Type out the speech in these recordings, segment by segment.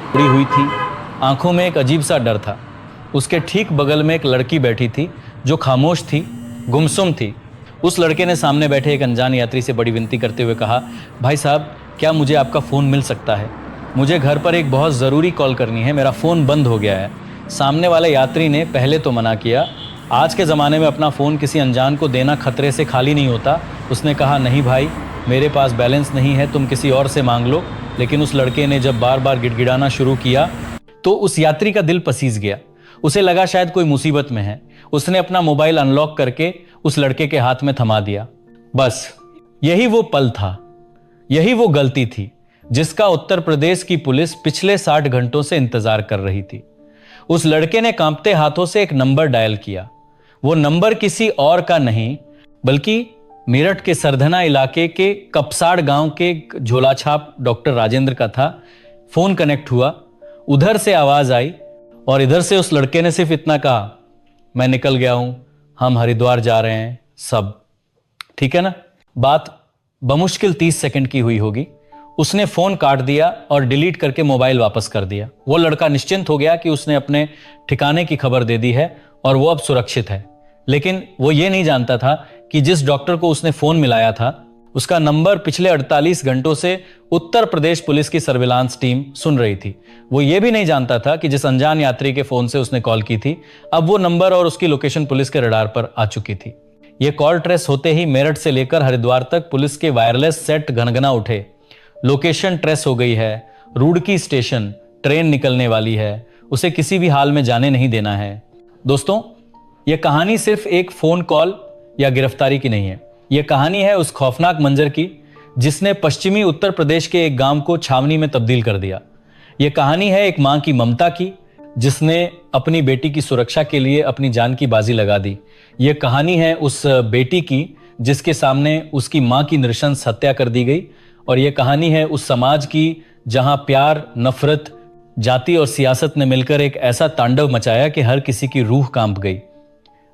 उड़ी हुई थी, आंखों में एक अजीब सा डर था। उसके ठीक बगल में एक लड़की बैठी थी जो खामोश थी, गुमसुम थी। उस लड़के ने सामने बैठे एक अनजान यात्री से बड़ी विनती करते हुए कहा, भाई साहब, क्या मुझे आपका फ़ोन मिल सकता है? मुझे घर पर एक बहुत ज़रूरी कॉल करनी है, मेरा फ़ोन बंद हो गया है। सामने वाले यात्री ने पहले तो मना किया। आज के ज़माने में अपना फ़ोन किसी अनजान को देना खतरे से खाली नहीं होता। उसने कहा, नहीं भाई, मेरे पास बैलेंस नहीं है, तुम किसी और से मांग लो। लेकिन उस लड़के ने जब बार बार गिड़गिड़ाना शुरू किया तो उस यात्री का दिल पसीज गया। उसे लगा शायद कोई मुसीबत में है। उसने अपना मोबाइल अनलॉक करके उस लड़के के हाथ में थमा दिया। बस यही वो पल था, यही वो गलती थी जिसका उत्तर प्रदेश की पुलिस पिछले 60 घंटों से इंतजार कर रही थी। उस लड़के ने कांपते हाथों से एक नंबर डायल किया। वो नंबर किसी और का नहीं बल्कि मेरठ के सरधना इलाके के कपसाड़ गांव के झोलाछाप डॉक्टर राजेंद्र का था। फोन कनेक्ट हुआ, उधर से आवाज आई और इधर से उस लड़के ने सिर्फ इतना कहा, मैं निकल गया हूं, हम हरिद्वार जा रहे हैं, सब ठीक है ना। बात बमुश्किल 30 सेकंड की हुई होगी। उसने फोन काट दिया और डिलीट करके मोबाइल वापस कर दिया। वो लड़का निश्चिंत हो गया कि उसने अपने ठिकाने की खबर दे दी है और वो अब सुरक्षित है। लेकिन वो ये नहीं जानता था कि जिस डॉक्टर को उसने फोन मिलाया था उसका नंबर पिछले 48 घंटों से उत्तर प्रदेश पुलिस की सर्विलांस टीम सुन रही थी। वो ये भी नहीं जानता था कि जिस अनजान यात्री के फोन से उसने कॉल की थी, अब वो नंबर और उसकी लोकेशन पुलिस के रडार पर आ चुकी थी। ये कॉल ट्रेस होते ही मेरठ से लेकर हरिद्वार तक पुलिस के वायरलेस सेट घनघना उठे। लोकेशन ट्रेस हो गई है, रुड़की स्टेशन, ट्रेन निकलने वाली है, उसे किसी भी हाल में जाने नहीं देना है। दोस्तों, यह कहानी सिर्फ एक फोन कॉल या गिरफ्तारी की नहीं है। यह कहानी है उस खौफनाक मंजर की जिसने पश्चिमी उत्तर प्रदेश के एक गांव को छावनी में तब्दील कर दिया। यह कहानी है एक मां की ममता की जिसने अपनी बेटी की सुरक्षा के लिए अपनी जान की बाजी लगा दी। यह कहानी है उस बेटी की जिसके सामने उसकी मां की नृशंस हत्या कर दी गई। और यह कहानी है उस समाज की जहां प्यार, नफरत, जाति और सियासत ने मिलकर एक ऐसा तांडव मचाया कि हर किसी की रूह कांप गई।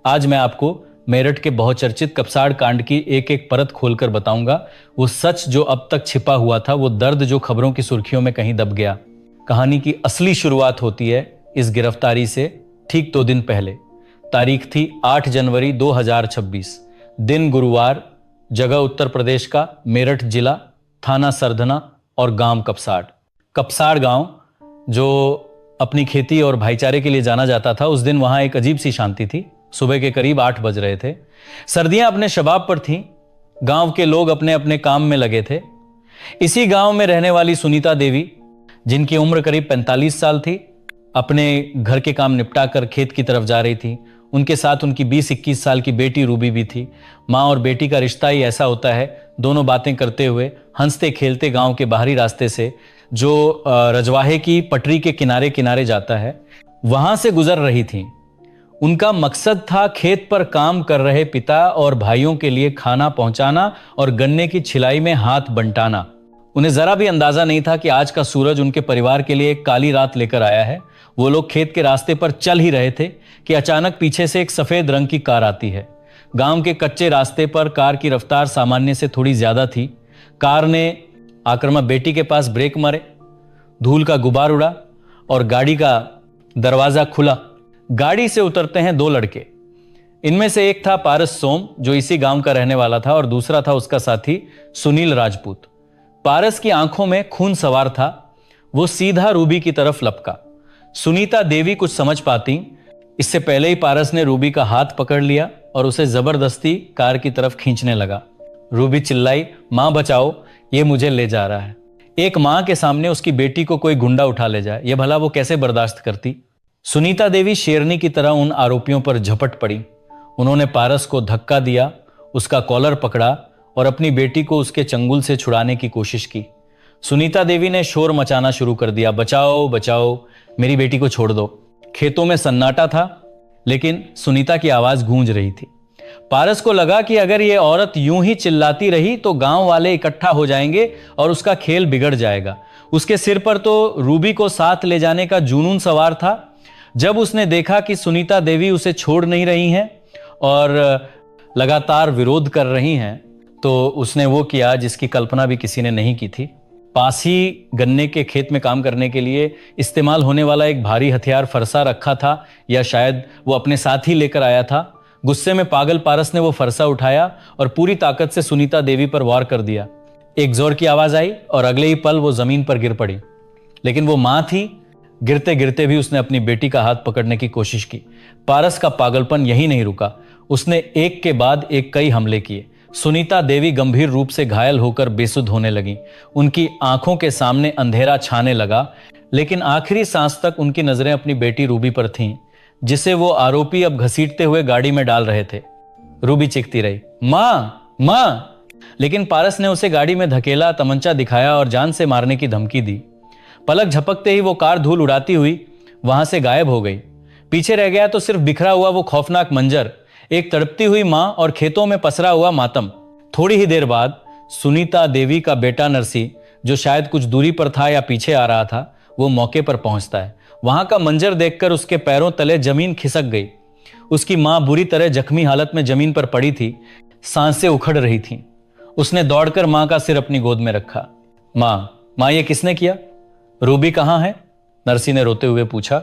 आज मैं आपको मेरठ के बहुचर्चित कपसाड़ कांड की एक एक परत खोलकर बताऊंगा। वो सच जो अब तक छिपा हुआ था, वो दर्द जो खबरों की सुर्खियों में कहीं दब गया। कहानी की असली शुरुआत होती है इस गिरफ्तारी से ठीक 2 दिन पहले। तारीख थी 8 जनवरी 2026, दिन गुरुवार, जगह उत्तर प्रदेश का मेरठ जिला, थाना सरधना और गांव कपसाड़। कपसाड़ गांव जो अपनी खेती और भाईचारे के लिए जाना जाता था, उस दिन वहां एक अजीब सी शांति थी। सुबह के करीब 8 बज रहे थे। सर्दियां अपने शबाब पर थीं। गांव के लोग अपने अपने काम में लगे थे। इसी गांव में रहने वाली सुनीता देवी, जिनकी उम्र करीब 45 साल थी, अपने घर के काम निपटा कर खेत की तरफ जा रही थी। उनके साथ उनकी 20-21 साल की बेटी रूबी भी थी। माँ और बेटी का रिश्ता ही ऐसा होता है, दोनों बातें करते हुए हंसते खेलते गांव के बाहरी रास्ते से जो रजवाहे की पटरी के किनारे किनारे जाता है, वहां से गुजर रही थी। उनका मकसद था खेत पर काम कर रहे पिता और भाइयों के लिए खाना पहुंचाना और गन्ने की छिलाई में हाथ बंटाना। उन्हें जरा भी अंदाजा नहीं था कि आज का सूरज उनके परिवार के लिए एक काली रात लेकर आया है। वो लोग खेत के रास्ते पर चल ही रहे थे कि अचानक पीछे से एक सफेद रंग की कार आती है। गांव के कच्चे रास्ते पर कार की रफ्तार सामान्य से थोड़ी ज्यादा थी। कार ने आक्रमा बेटी के पास ब्रेक मारे, धूल का गुबार उड़ा और गाड़ी का दरवाजा खुला। गाड़ी से उतरते हैं 2 लड़के। इनमें से एक था पारस सोम, जो इसी गांव का रहने वाला था, और दूसरा था उसका साथी सुनील राजपूत। पारस की आंखों में खून सवार था। वो सीधा रूबी की तरफ लपका। सुनीता देवी कुछ समझ पाती इससे पहले ही पारस ने रूबी का हाथ पकड़ लिया और उसे जबरदस्ती कार की तरफ खींचने लगा। रूबी चिल्लाई, मां बचाओ, ये मुझे ले जा रहा है। एक मां के सामने उसकी बेटी को कोई गुंडा उठा ले जाए, ये भला वो कैसे बर्दाश्त करती। सुनीता देवी शेरनी की तरह उन आरोपियों पर झपट पड़ी। उन्होंने पारस को धक्का दिया, उसका कॉलर पकड़ा और अपनी बेटी को उसके चंगुल से छुड़ाने की कोशिश की। सुनीता देवी ने शोर मचाना शुरू कर दिया, बचाओ बचाओ, मेरी बेटी को छोड़ दो। खेतों में सन्नाटा था, लेकिन सुनीता की आवाज गूंज रही थी। पारस को लगा कि अगर ये औरत यूं ही चिल्लाती रही तो गांव वाले इकट्ठा हो जाएंगे और उसका खेल बिगड़ जाएगा। उसके सिर पर तो रूबी को साथ ले जाने का जुनून सवार था। जब उसने देखा कि सुनीता देवी उसे छोड़ नहीं रही हैं और लगातार विरोध कर रही हैं, तो उसने वो किया जिसकी कल्पना भी किसी ने नहीं की थी। पास ही गन्ने के खेत में काम करने के लिए इस्तेमाल होने वाला एक भारी हथियार फरसा रखा था, या शायद वो अपने साथ ही लेकर आया था। गुस्से में पागल पारस ने वो फरसा उठाया और पूरी ताकत से सुनीता देवी पर वार कर दिया। एक जोर की आवाज आई और अगले ही पल वो जमीन पर गिर पड़ी। लेकिन वो मां थी, गिरते गिरते भी उसने अपनी बेटी का हाथ पकड़ने की कोशिश की। पारस का पागलपन यही नहीं रुका, उसने एक के बाद एक कई हमले किए। सुनीता देवी गंभीर रूप से घायल होकर बेसुध होने लगी। उनकी आंखों के सामने अंधेरा छाने लगा, लेकिन आखिरी सांस तक उनकी नजरें अपनी बेटी रूबी पर थीं, जिसे वो आरोपी अब घसीटते हुए गाड़ी में डाल रहे थे। रूबी चीखती रही, मां मां, लेकिन पारस ने उसे गाड़ी में धकेला, तमंचा दिखाया और जान से मारने की धमकी दी। पलक झपकते ही वो कार धूल उड़ाती हुई वहां से गायब हो गई। पीछे रह गया तो सिर्फ बिखरा हुआ वो खौफनाक मंजर, एक तड़पती हुई मां और खेतों में पसरा हुआ मातम। थोड़ी ही देर बाद सुनीता देवी का बेटा नरसी, जो शायद कुछ दूरी पर था या पीछे आ रहा था, वो मौके पर पहुंचता है। वहां का मंजर देखकर उसके पैरों तले जमीन खिसक गई। उसकी मां बुरी तरह जख्मी हालत में जमीन पर पड़ी थी, सांसें उखड़ रही थीं। उसने दौड़कर मां का सिर अपनी गोद में रखा। मां, ये किसने किया? रूबी कहां है? नरसी ने रोते हुए पूछा।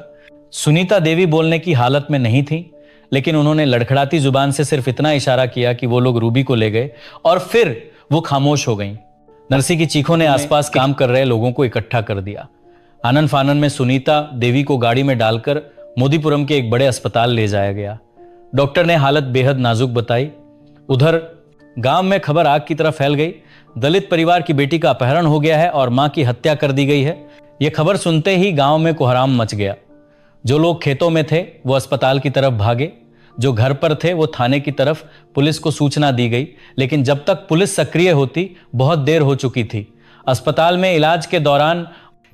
सुनीता देवी बोलने की हालत में नहीं थी, लेकिन उन्होंने लड़खड़ाती जुबान से सिर्फ इतना इशारा किया कि वो लोग रूबी को ले गए और फिर वो खामोश हो गईं। नरसी की चीखों ने आसपास काम कर रहे लोगों को इकट्ठा कर दिया। आनन फानन में सुनीता देवी को गाड़ी में डालकर मोदीपुरम के एक बड़े अस्पताल ले जाया गया। डॉक्टर ने हालत बेहद नाजुक बताई। उधर गांव में खबर आग की तरह फैल गई। दलित परिवार की बेटी का अपहरण हो गया है और मां की हत्या कर दी गई है। यह खबर सुनते ही गांव में कोहराम मच गया। जो लोग खेतों में थे वो अस्पताल की तरफ भागे, जो घर पर थे वो थाने की तरफ। पुलिस को सूचना दी गई, लेकिन जब तक पुलिस सक्रिय होती बहुत देर हो चुकी थी। अस्पताल में इलाज के दौरान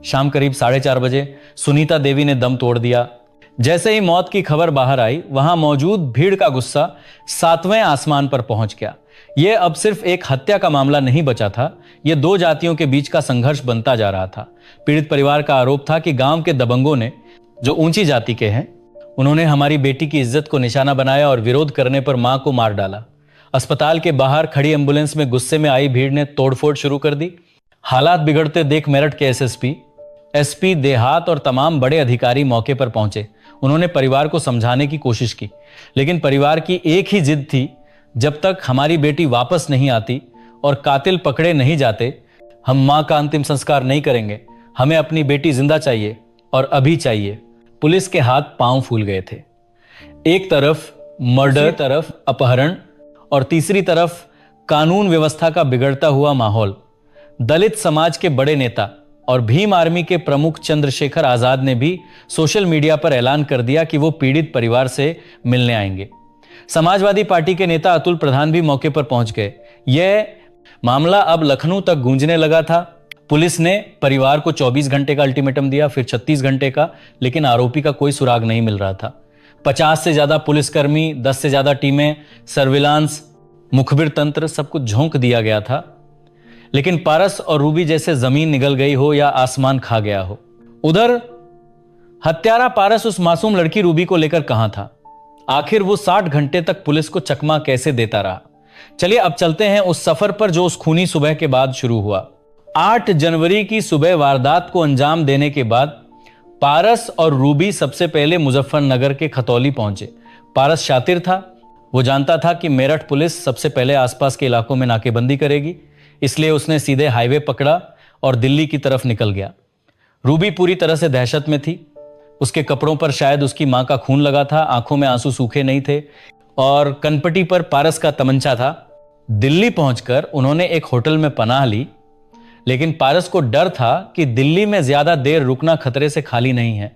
शाम करीब 4:30 बजे सुनीता देवी ने दम तोड़ दिया। जैसे ही मौत की खबर बाहर आई, वहां मौजूद भीड़ का गुस्सा 7वें आसमान पर पहुंच गया। यह अब सिर्फ एक हत्या का मामला नहीं बचा था, यह दो जातियों के बीच का संघर्ष बनता जा रहा था। पीड़ित परिवार का आरोप था कि गांव के दबंगों ने, जो ऊंची जाति के हैं, उन्होंने हमारी बेटी की इज्जत को निशाना बनाया और विरोध करने पर मां को मार डाला। अस्पताल के बाहर खड़ी एम्बुलेंस में गुस्से में आई भीड़ ने तोड़फोड़ शुरू कर दी। हालात बिगड़ते देख मेरठ के एसएसपी, एसपी देहात और तमाम बड़े अधिकारी मौके पर पहुंचे। उन्होंने परिवार को समझाने की कोशिश की, लेकिन परिवार की एक ही जिद थी, जब तक हमारी बेटी वापस नहीं आती और कातिल पकड़े नहीं जाते, हम मां का अंतिम संस्कार नहीं करेंगे। हमें अपनी बेटी जिंदा चाहिए और अभी चाहिए। पुलिस के हाथ पांव फूल गए थे। एक तरफ मर्डर, तरफ अपहरण और तीसरी तरफ कानून व्यवस्था का बिगड़ता हुआ माहौल। दलित समाज के बड़े नेता और भीम आर्मी के प्रमुख चंद्रशेखर आजाद ने भी सोशल मीडिया पर ऐलान कर दिया कि वो पीड़ित परिवार से मिलने आएंगे। समाजवादी पार्टी के नेता अतुल प्रधान भी मौके पर पहुंच गए। यह मामला अब लखनऊ तक गूंजने लगा था। पुलिस ने परिवार को 24 घंटे का अल्टीमेटम दिया, फिर 36 घंटे का, लेकिन आरोपी का कोई सुराग नहीं मिल रहा था। 50 से ज्यादा पुलिसकर्मी, 10 से ज्यादा टीमें, सर्विलांस, मुखबिर तंत्र, सब कुछ झोंक दिया गया था। लेकिन पारस और रूबी जैसे जमीन निगल गई हो या आसमान खा गया हो। उधर हत्यारा पारस उस मासूम लड़की रूबी को लेकर कहां था? आखिर वो 60 घंटे तक पुलिस को चकमा कैसे देता रहा? चलिए अब चलते हैं उस सफर पर जो उस खूनी सुबह के बाद शुरू हुआ। 8 जनवरी की सुबह वारदात को अंजाम देने के बाद पारस और रूबी सबसे पहले मुजफ्फरनगर के खतौली पहुंचे। पारस शातिर था, वो जानता था कि मेरठ पुलिस सबसे पहले आसपास के इलाकों में नाकेबंदी करेगी, इसलिए उसने सीधे हाईवे पकड़ा और दिल्ली की तरफ निकल गया। रूबी पूरी तरह से दहशत में थी। उसके कपड़ों पर शायद उसकी मां का खून लगा था, आंखों में आंसू सूखे नहीं थे और कनपटी पर पारस का तमंचा था। दिल्ली पहुंचकर उन्होंने एक होटल में पनाह ली, लेकिन पारस को डर था कि दिल्ली में ज्यादा देर रुकना खतरे से खाली नहीं है।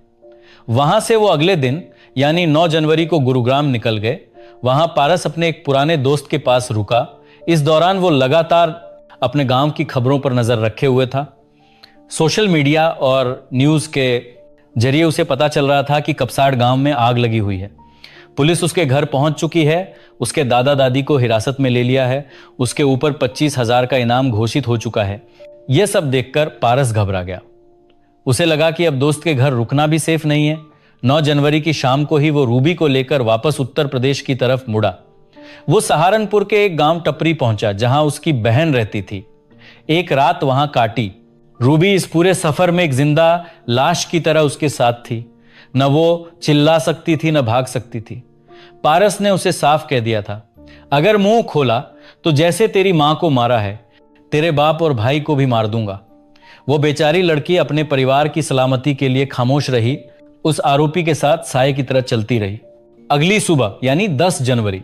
वहां से वो अगले दिन यानी 9 जनवरी को गुरुग्राम निकल गए। वहां पारस अपने एक पुराने दोस्त के पास रुका। इस दौरान वो लगातार अपने गांव की खबरों पर नजर रखे हुए था। सोशल मीडिया और न्यूज के जरिए उसे पता चल रहा था कि कपसाड़ गांव में आग लगी हुई है। पुलिस उसके घर पहुंच चुकी है, उसके दादा दादी को हिरासत में ले लिया है, उसके ऊपर 25,000 का इनाम घोषित हो चुका है। यह सब देखकर पारस घबरा गया। उसे लगा कि अब दोस्त के घर रुकना भी सेफ नहीं है। 9 जनवरी की शाम को ही वो रूबी को लेकर वापस उत्तर प्रदेश की तरफ मुड़ा। वो सहारनपुर के एक गांव टपरी पहुंचा, जहां उसकी बहन रहती थी। एक रात वहां काटी। रूबी इस पूरे सफर में एक जिंदा लाश की तरह उसके साथ थी। न वो चिल्ला सकती थी न भाग सकती थी। पारस ने उसे साफ कह दिया था, अगर मुंह खोला तो जैसे तेरी मां को मारा है, तेरे बाप और भाई को भी मार दूंगा। वो बेचारी लड़की अपने परिवार की सलामती के लिए खामोश रही, उस आरोपी के साथ साए की तरह चलती रही। अगली सुबह यानी 10 जनवरी,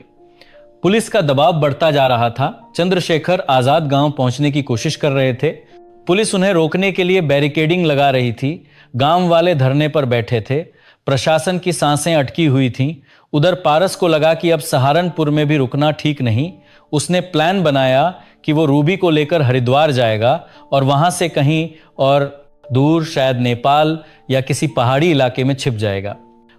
पुलिस का दबाव बढ़ता जा रहा था। चंद्रशेखर आजाद गांव पहुंचने की कोशिश कर रहे थे। पुलिस उन्हें रोकने के लिए बैरिकेडिंग लगा रही थी। गांव वाले धरने पर बैठे थे। प्रशासन की सांसें अटकी हुई थीं। उधर पारस को लगा कि अब सहारनपुर में भी रुकना ठीक नहीं। उसने प्लान बनाया कि वो रूबी को लेकर हरिद्वार जाएगा और वहां से कहीं और दूर, शायद नेपाल या किसी पहाड़ी इलाके में छिप जाएगा।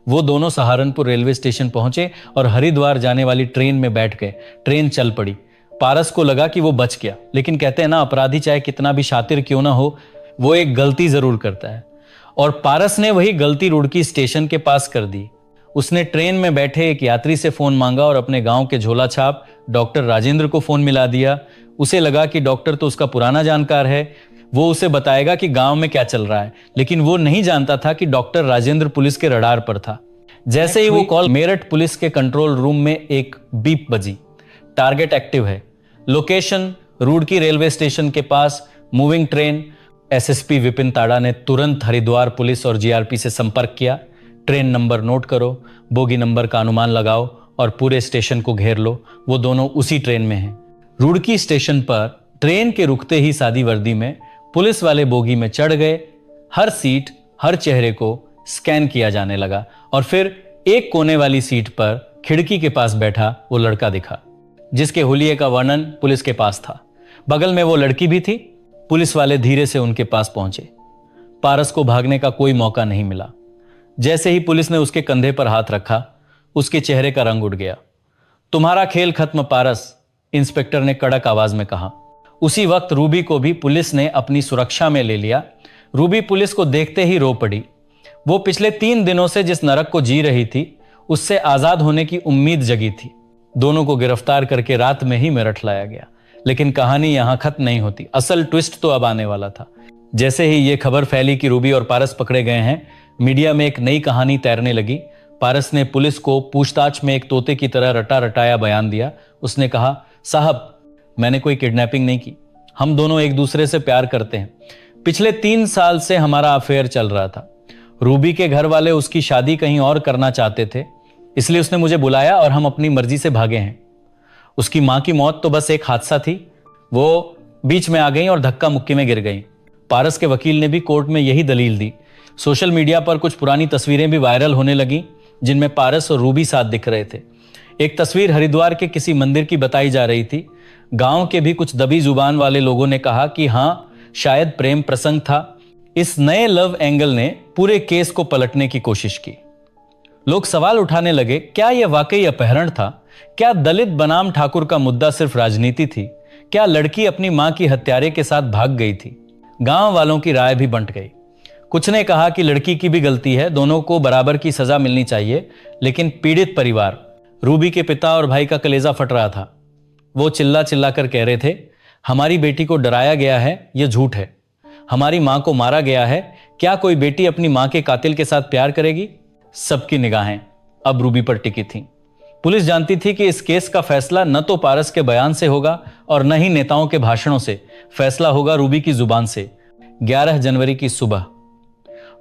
वो दोनों सहारनपुर रेलवे स्टेशन पहुंचे और हरिद्वार जाने वाली ट्रेन में बैठ गए। ट्रेन चल पड़ी। पारस को लगा कि वो बच गया, लेकिन कहते हैं ना, अपराधी चाहे कितना भी शातिर क्यों ना हो, वो एक गलती जरूर करता है। और पारस ने वही गलती रुड़की स्टेशन के पास कर दी। उसने ट्रेन में बैठे एक यात्री से फोन मांगा और अपने गांव के झोला छाप डॉक्टर राजेंद्र को फोन मिला दिया। उसे लगा कि डॉक्टर तो उसका पुराना जानकार है, वो उसे बताएगा कि गांव में क्या चल रहा है। लेकिन वो नहीं जानता था कि डॉक्टर राजेंद्र पुलिस के रडार पर था। जैसे ही वो कॉल मेरठ पुलिस के कंट्रोल रूम में एक बीप बजी। टारगेट एक्टिव है, लोकेशन रुड़की रेलवे स्टेशन के पास, मूविंग ट्रेन। एसएसपी विपिन ताड़ा ने तुरंत हरिद्वार पुलिस और जीआरपी से संपर्क किया। ट्रेन नंबर नोट करो, बोगी नंबर का अनुमान लगाओ और पूरे स्टेशन को घेर लो। वो दोनों उसी ट्रेन में हैं। रुड़की स्टेशन पर ट्रेन के रुकते ही सादी वर्दी में पुलिस वाले बोगी में चढ़ गए। हर सीट, हर चेहरे को स्कैन किया जाने लगा और फिर एक कोने वाली सीट पर खिड़की के पास बैठा वो लड़का दिखा, जिसके हुलिये का वर्णन पुलिस के पास था। बगल में वो लड़की भी थी। पुलिस वाले धीरे से उनके पास पहुंचे। पारस को भागने का कोई मौका नहीं मिला। जैसे ही पुलिस ने उसके कंधे पर हाथ रखा, उसके चेहरे का रंग उड़ गया। तुम्हारा खेल खत्म पारस, इंस्पेक्टर ने कड़क आवाज में कहा। उसी वक्त रूबी को भी पुलिस ने अपनी सुरक्षा में ले लिया। रूबी पुलिस को देखते ही रो पड़ी। वो पिछले 3 दिनों से जिस नरक को जी रही थी, उससे आजाद होने की उम्मीद जगी थी। दोनों को गिरफ्तार करके रात में ही मेरठ लाया गया। लेकिन कहानी यहां खत्म नहीं होती। असल ट्विस्ट तो अब आने वाला था। जैसे ही यह खबर फैली कि रूबी और पारस पकड़े गए हैं, मीडिया में एक नई कहानी तैरने लगी। पारस ने पुलिस को पूछताछ में एक तोते की तरह रटा रटाया बयान दिया। उसने कहा, साहब, मैंने कोई किडनैपिंग नहीं की। हम दोनों एक दूसरे से प्यार करते हैं। पिछले 3 साल से हमारा अफेयर चल रहा था। रूबी के घर वाले उसकी शादी कहीं और करना चाहते थे, इसलिए उसने मुझे बुलाया और हम अपनी मर्जी से भागे हैं। उसकी मां की मौत तो बस एक हादसा थी। वो बीच में आ गई और धक्का मुक्की में गिर गई। पारस के वकील ने भी कोर्ट में यही दलील दी। सोशल मीडिया पर कुछ पुरानी तस्वीरें भी वायरल होने लगी, जिनमें पारस और रूबी साथ दिख रहे थे। एक तस्वीर हरिद्वार के किसी मंदिर की बताई जा रही थी। गांव के भी कुछ दबी जुबान वाले लोगों ने कहा कि हां, शायद प्रेम प्रसंग था। इस नए लव एंगल ने पूरे केस को पलटने की कोशिश की। लोग सवाल उठाने लगे, क्या यह वाकई अपहरण था? क्या दलित बनाम ठाकुर का मुद्दा सिर्फ राजनीति थी? क्या लड़की अपनी मां की हत्यारे के साथ भाग गई थी? गांव वालों की राय भी बंट गई। कुछ ने कहा कि लड़की की भी गलती है, दोनों को बराबर की सजा मिलनी चाहिए। लेकिन पीड़ित परिवार, रूबी के पिता और भाई का कलेजा फट रहा था। वो चिल्ला चिल्ला कर कह रहे थे, हमारी बेटी को डराया गया है, यह झूठ है। हमारी मां को मारा गया है। क्या कोई बेटी अपनी मां के कातिल के साथ प्यार करेगी? सबकी निगाहें अब रूबी पर टिकी थीं। पुलिस जानती थी कि इस केस का फैसला न तो पारस के बयान से होगा और न ही नेताओं के भाषणों से। फैसला होगा रूबी की जुबान से। 11 जनवरी की सुबह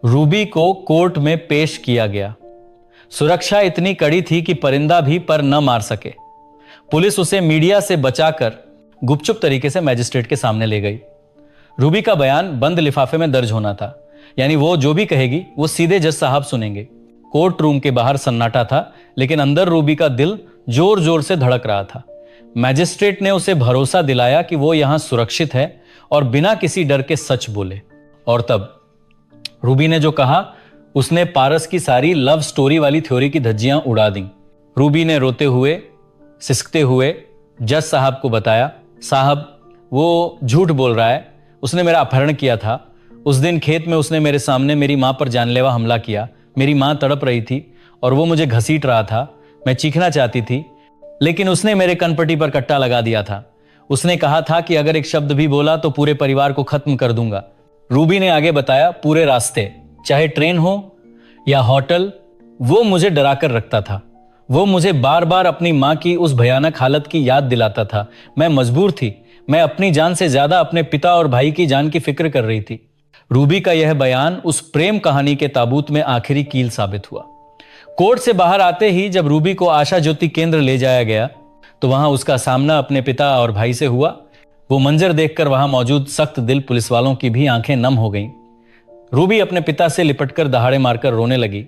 रूबी को कोर्ट में पेश किया गया। सुरक्षा इतनी कड़ी थी कि परिंदा भी पर न मार सके। पुलिस उसे मीडिया से बचाकर गुपचुप तरीके से मैजिस्ट्रेट के सामने ले गई। रूबी का बयान बंद लिफाफे में दर्ज होना था, यानी वो जो भी कहेगी वो सीधे जज साहब सुनेंगे। कोर्ट रूम के बाहर सन्नाटा था, लेकिन अंदर रूबी का दिल जोर जोर से धड़क रहा था। मैजिस्ट्रेट ने उसे भरोसा दिलाया कि वो यहां सुरक्षित है और बिना किसी डर के सच बोले। और तब रूबी ने जो कहा, उसने पारस की सारी लव स्टोरी वाली थ्योरी की धज्जियां उड़ा दी। रूबी ने रोते हुए, सिसकते हुए जज साहब को बताया, साहब, वो झूठ बोल रहा है। उसने मेरा अपहरण किया था। उस दिन खेत में उसने मेरे सामने मेरी मां पर जानलेवा हमला किया। मेरी मां तड़प रही थी और वो मुझे घसीट रहा था। मैं चीखना चाहती थी, लेकिन उसने मेरे कनपटी पर कट्टा लगा दिया था। उसने कहा था कि अगर एक शब्द भी बोला तो पूरे परिवार को खत्म कर दूंगा। रूबी ने आगे बताया, पूरे रास्ते, चाहे ट्रेन हो या होटल, वो मुझे डरा कर रखता था। वो मुझे बार बार अपनी मां की उस भयानक हालत की याद दिलाता था। मैं मजबूर थी। मैं अपनी जान से ज्यादा अपने पिता और भाई की जान की फिक्र कर रही थी। रूबी का यह बयान उस प्रेम कहानी के ताबूत में आखिरी कील साबित हुआ। कोर्ट से बाहर आते ही जब रूबी को आशा ज्योति केंद्र ले जाया गया तो वहां उसका सामना अपने पिता और भाई से हुआ। वो मंजर देखकर वहां मौजूद सख्त दिल पुलिस वालों की भी आंखें नम हो गईं। रूबी अपने पिता से लिपटकर दहाड़े मारकर रोने लगी।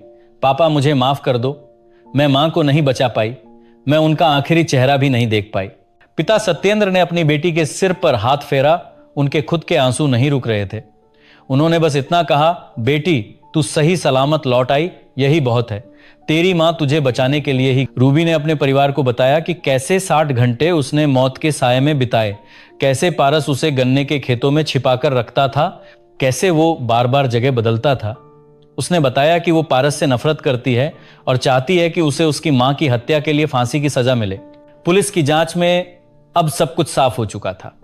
पापा, मुझे माफ कर दो। मैं मां को नहीं बचा पाई। मैं उनका आखिरी चेहरा भी नहीं देख पाई। पिता सत्येंद्र ने अपनी बेटी के सिर पर हाथ फेरा। उनके खुद के आंसू नहीं रुक रहे थे। उन्होंने बस इतना कहा, बेटी, तू सही सलामत लौट आई, यही बहुत है। तेरी मां तुझे बचाने के लिए ही। रूबी ने अपने परिवार को बताया कि कैसे 60 घंटे उसने मौत के साये में बिताए, कैसे पारस उसे गन्ने के खेतों में छिपाकर रखता था, कैसे वो बार बार जगह बदलता था। उसने बताया कि वो पारस से नफरत करती है और चाहती है कि उसे उसकी मां की हत्या के लिए फांसी की सजा मिले। पुलिस की जांच में अब सब कुछ साफ हो चुका था।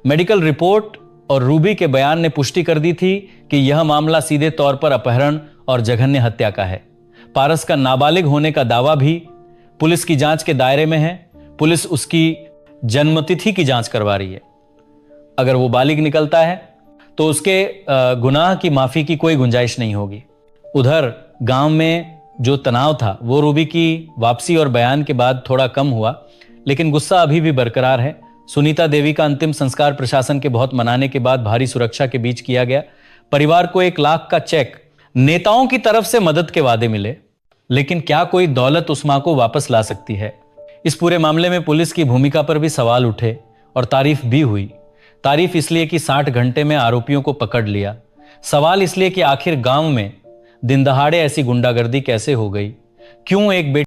मेडिकल रिपोर्ट और रूबी के बयान ने पुष्टि कर दी थी कि यह मामला सीधे तौर पर अपहरण और जघन्य हत्या का है। पारस का नाबालिग होने का दावा भी पुलिस की जांच के दायरे में है। पुलिस उसकी जन्मतिथि की जांच करवा रही है। अगर वो बालिग निकलता है तो उसके गुनाह की माफी की कोई गुंजाइश नहीं होगी। उधर गांव में जो तनाव था वो रूबी की वापसी और बयान के बाद थोड़ा कम हुआ, लेकिन गुस्सा अभी भी बरकरार है। सुनीता देवी का अंतिम संस्कार प्रशासन के बहुत मनाने के बाद भारी सुरक्षा के बीच किया गया। परिवार को 1 लाख का चेक, नेताओं की तरफ से मदद के वादे मिले, लेकिन क्या कोई दौलत उस मां को वापस ला सकती है? इस पूरे मामले में पुलिस की भूमिका पर भी सवाल उठे और तारीफ भी हुई। तारीफ इसलिए कि 60 घंटे में आरोपियों को पकड़ लिया। सवाल इसलिए कि आखिर गांव में दिन दहाड़े ऐसी गुंडागर्दी कैसे हो गई? क्यों एक बेटी